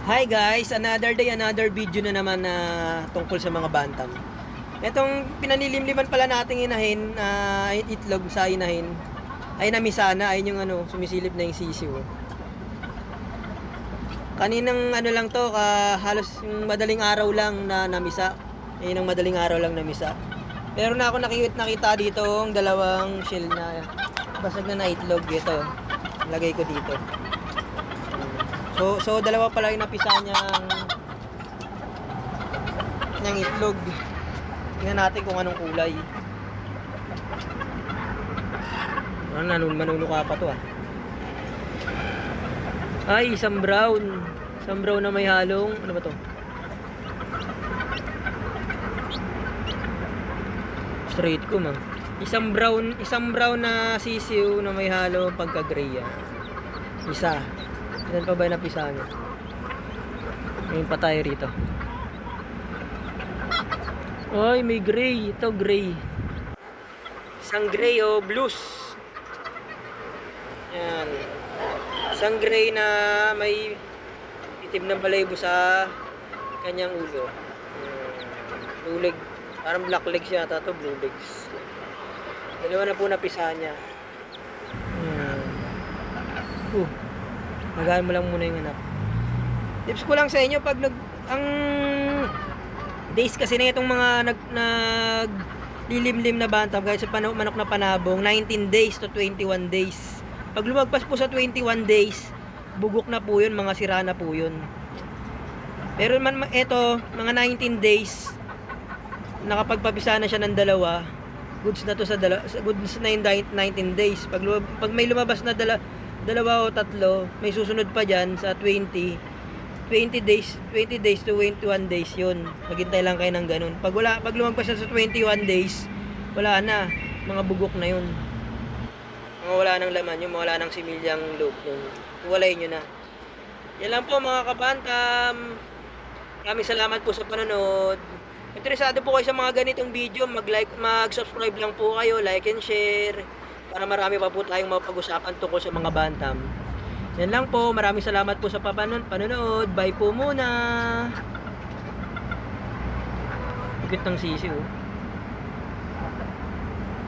Hi guys, another day, another video na naman na tungkol sa mga bantam. Itong pinanilimliman pala nating inahin, itlog sa inahin, ay namisana, ayun yung sumisilip na yung sisiw. Kaninang lang to, halos yung madaling araw lang na namisa. Ayun ang madaling araw lang namisa. Pero na ako nakita dito ang dalawang shell na basag na itlog. Ito, lagay ko dito. So dalawa pala yung napisa niyang itlog. Tingnan natin kung anong kulay. Manunuka pa to Ay, isang brown. Isang brown na may halong, ano ba to? Straight ko Isang brown na sisiw na may halo pagka-gray Isa. Ilan pa ba yung napisa niya? Ngayon pa tayo rito. Ay, may gray. Ito, gray. Isang gray blues. Yan. Isang gray na may itim ng balaybo sa kanyang ulo. Blue leg. Parang black legs yata to, blue legs. Dalawa na po napisa niya. Magaan mo lang muna yung anak. Tips ko lang sa inyo, pag ang days kasi na itong mga lilimlim na bantam, kahit sa manok na panabong, 19 days to 21 days. Pag lumagpas po sa 21 days, bugok na po yun, mga sira na po yun. Pero ito, mga 19 days, nakapagpapisa na siya ng dalawa, goods na to goods na yung 19 days. Pag may lumabas na dalawa o tatlo, may susunod pa dyan sa 20 days to 21 days yun. Maghintay lang kayo ng ganun. Pag lumagpas na sa 21 days, wala na, mga bugok na yun. Mga wala nang laman yun, wala nang similyang loob yun. Iwalay nyo na. Yan lang po mga kabantam. Maraming salamat po sa panonood. Interesado po kayo sa mga ganitong video, mag-subscribe lang po kayo, like and share, para marami pa po tayong mapag-usapan tungkol sa mga bantam. Yan lang po. Maraming salamat po sa panonood. Bye po muna. Ikot ng sisiw.